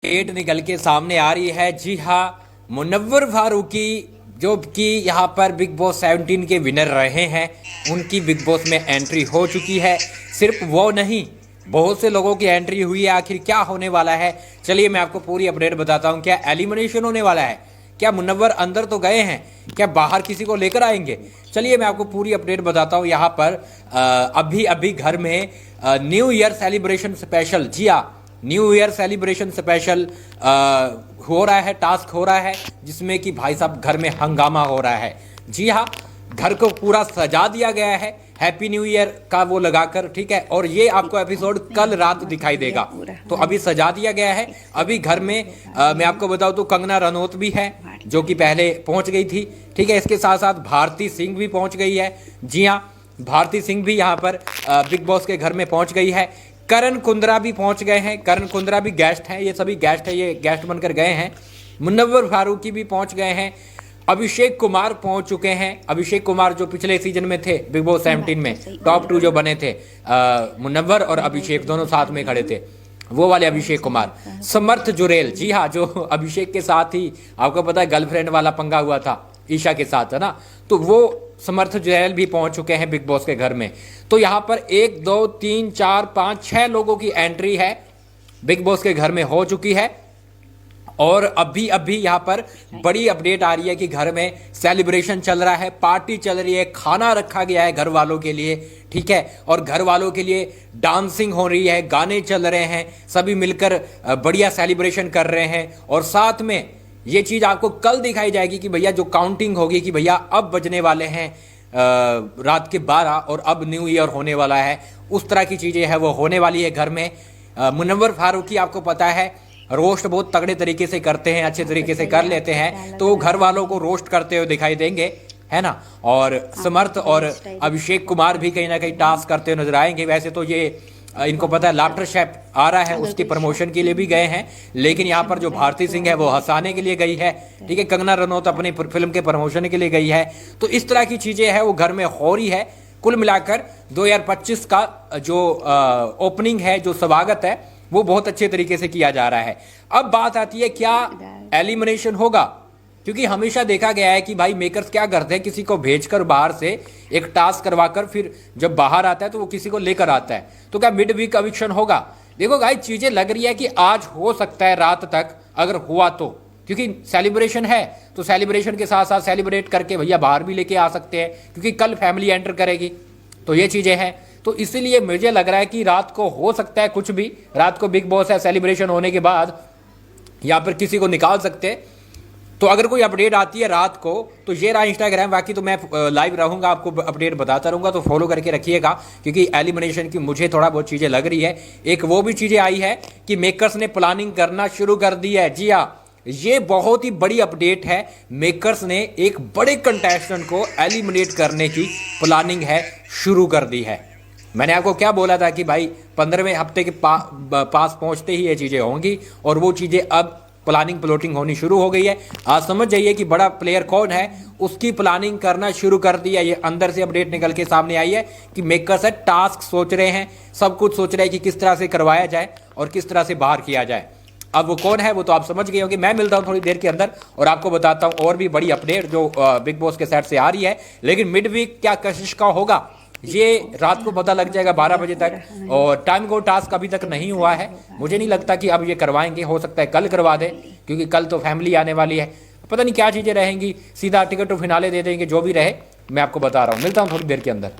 Date निकल के सामने आ रही है। जी हाँ, मुनव्वर फारूकी जो कि यहाँ पर बिग बॉस 17 के विनर रहे हैं, उनकी बिग बॉस में एंट्री हो चुकी है। सिर्फ वो नहीं, बहुत से लोगों की एंट्री हुई है। आखिर क्या होने वाला है, चलिए मैं आपको पूरी अपडेट बताता हूँ। क्या एलिमिनेशन होने वाला है? क्या मुनव्वर अंदर तो गए हैं? क्या बाहर किसी को लेकर आएंगे? चलिए मैं आपको पूरी अपडेट बताता हूँ। यहाँ पर अभी अभी घर में न्यू ईयर सेलिब्रेशन स्पेशल, जी हाँ, न्यू ईयर सेलिब्रेशन स्पेशल हो रहा है, टास्क हो रहा है, जिसमें कि भाई साहब घर में हंगामा हो रहा है। जी हाँ, घर को पूरा सजा दिया गया है हैप्पी न्यू ईयर का वो लगाकर, ठीक है। और ये आपको एपिसोड कल रात दिखाई देगा। तो अभी सजा दिया गया है। अभी घर में मैं आपको बताऊं तो कंगना रनौत भी है, जो कि पहले पहुंच गई थी, ठीक है। इसके साथ साथ भारती सिंह भी पहुंच गई है। जी हाँ, भारती सिंह भी यहाँ पर बिग बॉस के घर में पहुंच गई है। करण कुंद्रा भी पहुंच गए हैं। करण कुंद्रा भी गेस्ट हैं, ये सभी गेस्ट हैं, ये गेस्ट बनकर गए हैं। मुनव्वर फारूकी भी पहुंच गए हैं। अभिषेक कुमार पहुंच चुके हैं। अभिषेक कुमार जो पिछले सीजन में थे बिग बॉस 17 में, टॉप 2 जो बने थे, मुनव्वर और अभिषेक दोनों साथ में खड़े थे, वो वाले अभिषेक कुमार। समर्थ जुरेल, जी हाँ, जो अभिषेक के साथ ही आपको पता है गर्लफ्रेंड वाला पंगा हुआ था ईशा के साथ, है ना, तो वो समर्थ जुरेल भी पहुंच चुके हैं बिग बॉस के घर में। तो यहाँ पर 1 2 3 4 5 6 लोगों की एंट्री है, बिग बॉस के घर में हो चुकी है। और अभी अभी यहाँ पर बड़ी अपडेट आ रही है कि घर में सेलिब्रेशन चल रहा है, पार्टी चल रही है, खाना रखा गया है घर वालों के लिए, ठीक है। और घर वालों के लिए डांसिंग हो रही है, गाने चल रहे हैं, सभी मिलकर बढ़िया सेलिब्रेशन कर रहे हैं। और साथ में ये चीज़ आपको कल दिखाई जाएगी कि भैया जो काउंटिंग होगी कि भैया अब बजने वाले हैं रात के 12 और अब न्यू ईयर होने वाला है, उस तरह की चीज़ें हैं वो होने वाली है घर में। मुनव्वर फारूकी आपको पता है रोस्ट बहुत तगड़े तरीके से करते हैं, अच्छे तरीके से कर लेते हैं, तो घर वालों को रोस्ट करते हुए दिखाई देंगे, है ना। और समर्थ और अभिषेक कुमार भी कहीं ना कहीं टास्क करते हुए नजर आएंगे। वैसे तो ये इनको पता है लाफ्टर शेफ आ रहा है, उसकी प्रमोशन के लिए भी गए हैं, लेकिन यहाँ पर जो भारती सिंह है वो हंसाने के लिए गई है, ठीक है। कंगना रनौत अपनी फिल्म के प्रमोशन के लिए गई है। तो इस तरह की चीजें हैं वो घर में हो रही है। कुल मिलाकर 2025 का जो ओपनिंग है, जो स्वागत है, वो बहुत अच्छे तरीके से किया जा रहा है। अब बात आती है क्या एलिमिनेशन होगा, क्योंकि हमेशा देखा गया है कि भाई मेकर्स क्या करते हैं, किसी को भेजकर बाहर से एक टास्क करवाकर फिर जब बाहर आता है तो वो किसी को लेकर आता है। तो क्या मिड वीक एविक्शन होगा? देखो गाइस, चीजें लग रही है कि आज हो सकता है रात तक, अगर हुआ तो, क्योंकि सेलिब्रेशन है तो सेलिब्रेशन के साथ साथ सेलिब्रेट करके भैया बाहर भी लेके आ सकते हैं, क्योंकि कल फैमिली एंटर करेगी। तो ये चीजें हैं, तो इसीलिए मुझे लग रहा है कि रात को हो सकता है कुछ भी। रात को बिग बॉस है, सेलिब्रेशन होने के बाद यहाँ पर किसी को निकाल सकते हैं। तो अगर कोई अपडेट आती है रात को तो ये रहा इंस्टाग्राम। बाकी तो मैं लाइव रहूंगा, आपको अपडेट बताता रहूंगा, तो फॉलो करके रखिएगा, क्योंकि एलिमिनेशन की मुझे थोड़ा बहुत चीज़ें लग रही है। एक वो भी चीज़ें आई है कि मेकर्स ने प्लानिंग करना शुरू कर दी है। जी हाँ, ये बहुत ही बड़ी अपडेट है। मेकर्स ने एक बड़े कंटेस्टेंट को एलिमिनेट करने की प्लानिंग है शुरू कर दी है। मैंने आपको क्या बोला था कि भाई 15वें हफ्ते के पास पहुंचते ही ये चीज़ें होंगी, और वो चीज़ें अब प्लानिंग प्लॉटिंग होनी शुरू हो गई है। आज समझ जाइए कि बड़ा प्लेयर कौन है, उसकी प्लानिंग करना शुरू कर दिया। ये अंदर से अपडेट निकल के सामने आई है कि मेकर्स है टास्क सोच रहे हैं, सब कुछ सोच रहे हैं कि किस तरह से करवाया जाए और किस तरह से बाहर किया जाए। अब वो कौन है वो तो आप समझ गए होंगे। मैं मिलता हूँ थोड़ी देर के अंदर और आपको बताता हूँ और भी बड़ी अपडेट जो बिग बॉस के सेट से आ रही है। लेकिन मिड वीक क्या कशिश का होगा, ये रात को पता लग जाएगा 12 बजे तक। और टाइम को टास्क अभी तक नहीं हुआ है, मुझे नहीं लगता कि अब ये करवाएंगे। हो सकता है कल करवा दें, क्योंकि कल तो फैमिली आने वाली है। पता नहीं क्या चीज़ें रहेंगी, सीधा टिकट टू फिनाले दे देंगे। जो भी रहे मैं आपको बता रहा हूँ। मिलता हूँ थोड़ी देर के अंदर।